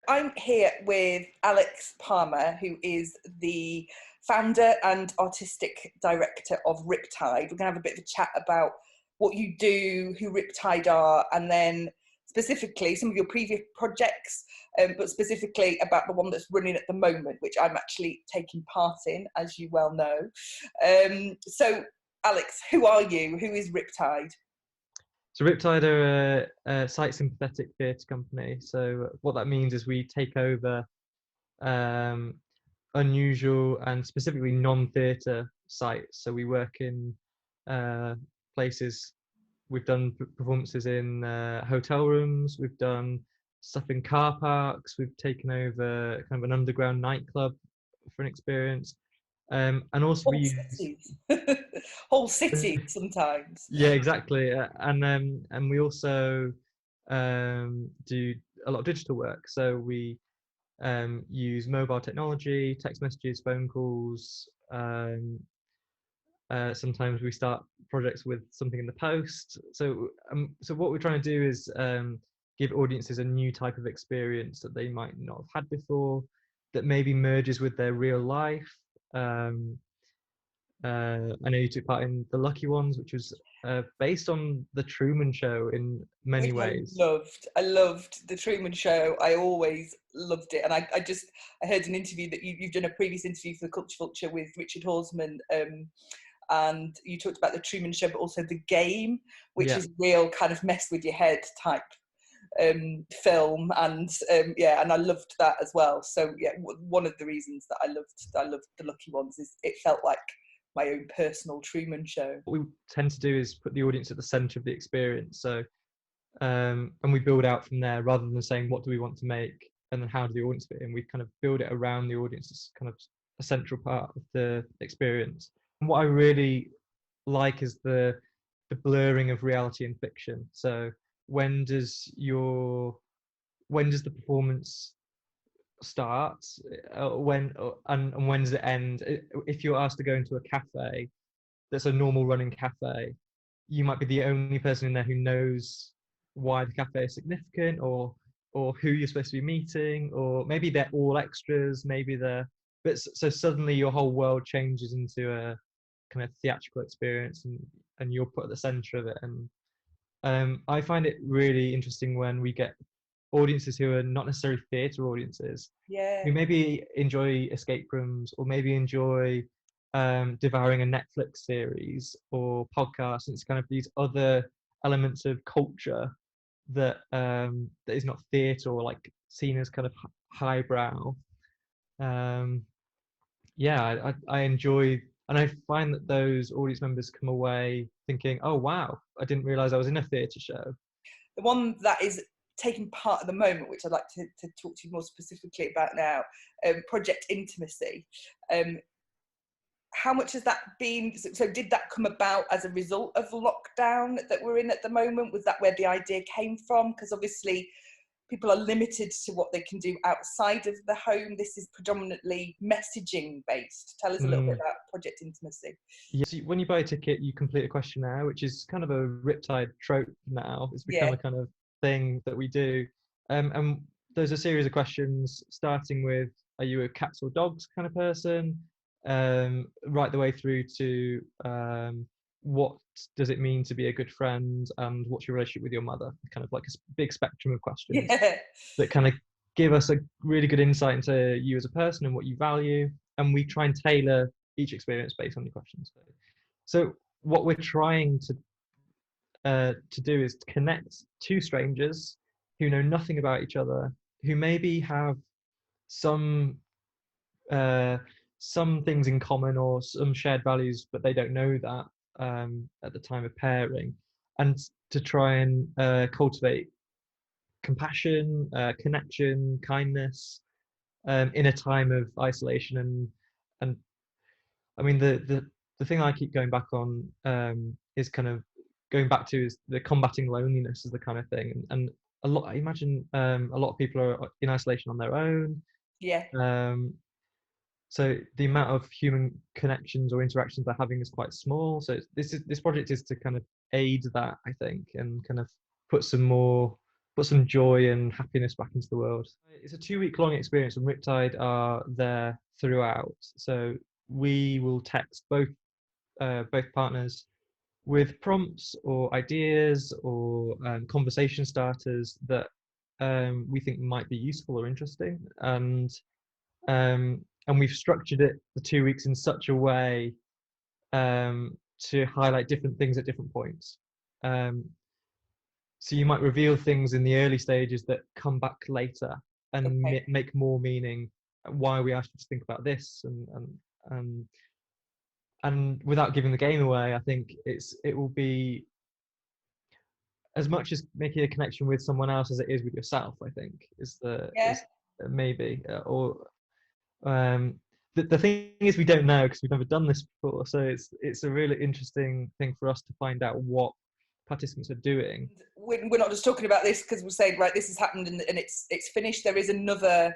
I'm here with Alex Palmer, who is the founder and artistic director of Riptide. We're going to have a bit of a chat about what you do, who Riptide are, and then specifically some of your previous projects, but specifically about the one that's running at the moment, which I'm actually taking part in, as you well know. So, Alex, who are you? Who is Riptide? So Riptide are a site-sympathetic theatre company. So what that means is we take over unusual and specifically non-theatre sites. So we work in places. We've done performances in hotel rooms. We've done stuff in car parks. We've taken over kind of an underground nightclub for an experience. And also Whole cities. Whole cities sometimes. Yeah, exactly. And we also do a lot of digital work. So we use mobile technology, text messages, phone calls. Sometimes we start projects with something in the post. So what we're trying to do is give audiences a new type of experience that they might not have had before, that maybe merges with their real life. I know you took part in The Lucky Ones, which was based on The Truman Show in many ways. I loved The Truman Show. I always loved it. And I heard an interview that you've done a previous interview for the Culture Vulture with Richard Horsman, and you talked about The Truman Show, but also The Game, which is real kind of mess with your head type film, and and I loved that as well. So yeah, one of the reasons that I loved The Lucky Ones is it felt like my own personal Truman Show. What we tend to do is put the audience at the centre of the experience. So, and we build out from there rather than saying what do we want to make and then how do the audience fit in. We kind of build it around the audience as kind of a central part of the experience. And what I really like is the blurring of reality and fiction. So when does the performance start, when does it end? If you're asked to go into a cafe that's a normal running cafe, you might be the only person in there who knows why the cafe is significant, or who you're supposed to be meeting, or maybe they're all extras, so suddenly your whole world changes into a kind of theatrical experience, and you're put at the center of it. And I find it really interesting when we get audiences who are not necessarily theatre audiences, who maybe enjoy escape rooms, or maybe enjoy devouring a Netflix series or podcast. And it's kind of these other elements of culture that that is not theatre, or like seen as kind of highbrow. I enjoy, and I find that those audience members come away thinking, oh wow, I didn't realise I was in a theatre show. The one that is taking part at the moment, which I'd like to talk to you more specifically about now, Project Intimacy. How much has that been? So did that come about as a result of lockdown that we're in at the moment? Was that where the idea came from? Because obviously people are limited to what they can do outside of the home. This is predominantly messaging based. Tell us a little bit about Project Intimacy. Yeah, so when you buy a ticket, you complete a questionnaire, which is kind of a Riptide trope now. It's become a kind of thing that we do. And there's a series of questions starting with, are you a cats or dogs kind of person? Right the way through to what does it mean to be a good friend, and what's your relationship with your mother? Kind of like a big spectrum of questions that kind of give us a really good insight into you as a person and what you value. And we try and tailor each experience based on your questions. So what we're trying to do is to connect two strangers who know nothing about each other, who maybe have some things in common or some shared values, but they don't know that at the time of pairing, and to try and cultivate compassion, connection, kindness in a time of isolation. And I mean, the thing I keep going back on is kind of going back to is the combating loneliness is the kind of thing. And I imagine a lot of people are in isolation on their own. So the amount of human connections or interactions they're having is quite small. So this project is to kind of aid that, I think, and kind of put some more put some joy and happiness back into the world. It's a 2-week long experience, and Riptide are there throughout. So we will text both partners with prompts or ideas or conversation starters that we think might be useful or interesting, and we've structured it for 2 weeks in such a way to highlight different things at different points. So you might reveal things in the early stages that come back later and Okay. make more meaning. Why we asked you to think about this, and without giving the game away, I think it will be as much as making a connection with someone else as it is with yourself. I think Yeah. is maybe or the thing is we don't know because we've never done this before. So it's a really interesting thing for us to find out what participants are doing. We're not just talking about this because we're saying, right, this has happened and it's finished. There is another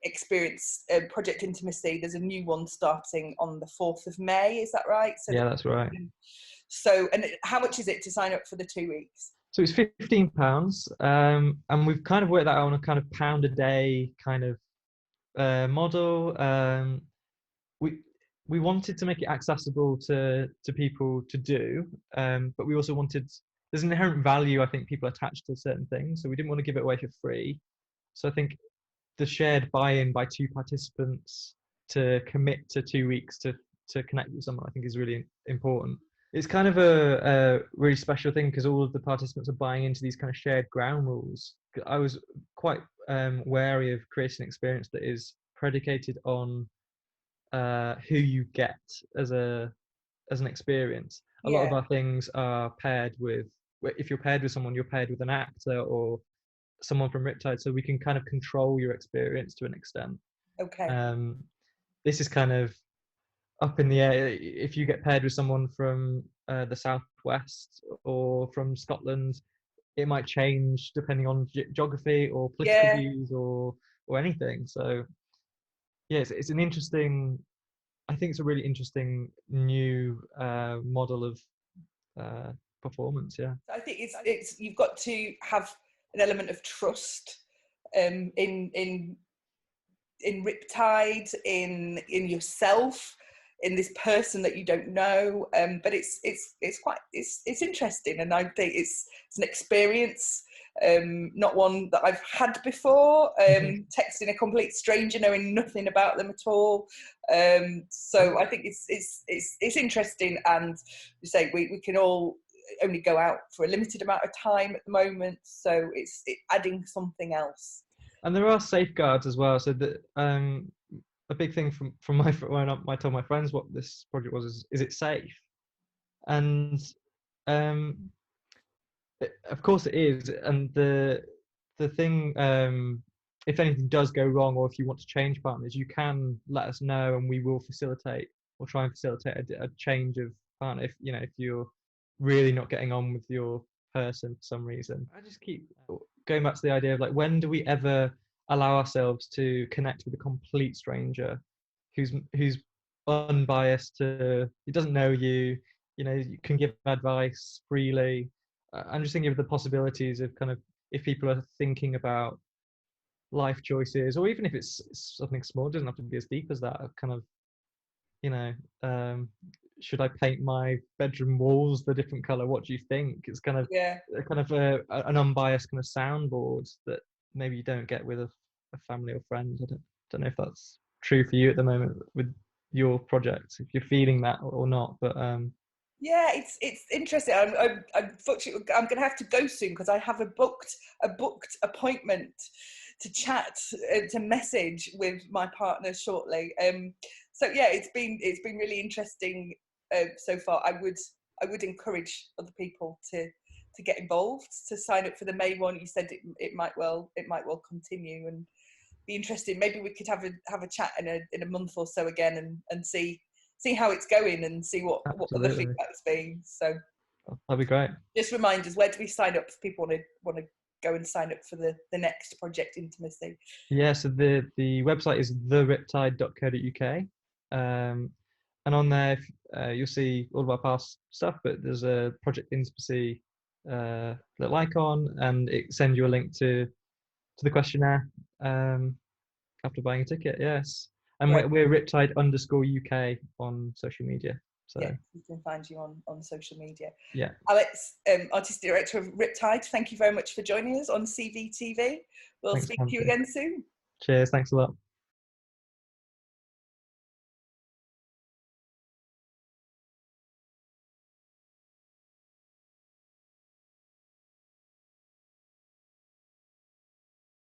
experience, Project Intimacy. There's a new one starting on the 4th of May. Is that right? So Yeah, that's right. So, and how much is it to sign up for the 2 weeks? So it's £15, and we've kind of worked that out on a kind of pound a day kind of model. We wanted to make it accessible to people to do, but we also wanted, there's an inherent value I think people attach to certain things, so we didn't want to give it away for free. So I think the shared buy-in by 2 participants to commit to 2 weeks to connect with someone, I think is really important. It's kind of a really special thing because all of the participants are buying into these kind of shared ground rules. I was quite wary of creating an experience that is predicated on who you get as an experience. A lot of our things are paired with, if you're paired with someone, you're paired with an actor or someone from Riptide, so we can kind of control your experience to an extent. Okay. This is kind of up in the air. If you get paired with someone from the southwest or from Scotland, it might change depending on geography or political views or anything. So yeah, it's an interesting, I think it's a really interesting new model of performance. Yeah, I think it's you've got to have an element of trust in Riptide, in yourself, in this person that you don't know. But it's quite it's interesting, and I think it's an experience, not one that I've had before. Texting a complete stranger, knowing nothing about them at all. So I think it's interesting, and you say we can all only go out for a limited amount of time at the moment, so it's adding something else. And there are safeguards as well. So that a big thing from my when I told my friends what this project was is it safe? And of course it is. And the thing, if anything does go wrong, or if you want to change partners, you can let us know, and we will facilitate or try and facilitate a change of partner. If if you're really not getting on with your person for some reason. I just keep going back to the idea of like, when do we ever allow ourselves to connect with a complete stranger who's unbiased, he doesn't know you, you can give advice freely. I'm just thinking of the possibilities of kind of, if people are thinking about life choices, or even if it's something small, it doesn't have to be as deep as that, kind of, should I paint my bedroom walls the different color? What do you think? It's kind of an unbiased kind of soundboard that maybe you don't get with a family or friend. I don't know if that's true for you at the moment with your project, if you're feeling that or not. But yeah, it's interesting. Unfortunately, I'm going to have to go soon because I have a booked appointment to chat, to message with my partner shortly. So yeah, it's been really interesting so far. I would encourage other people to get involved, to sign up for the May one. You said it might well continue and be interesting. Maybe we could have a chat in a month or so again and see how it's going and see what other feedback's been. So that'd be great. Just remind us, where do we sign up if people want to go and sign up for the next Project Intimacy? Yeah, so the website is theriptide.co.uk, and on there you'll see all of our past stuff, but there's a Project Intimacy little icon, and it sends you a link to the questionnaire after buying a ticket. Yes, and Great. we're Riptide_UK on social media. So Yeah, we can find you on social media. yeah, Alex, Artistic Director of Riptide, thank you very much for joining us on CVTV. We'll thanks, speak to you Anthony. again soon. Cheers. Thanks a lot.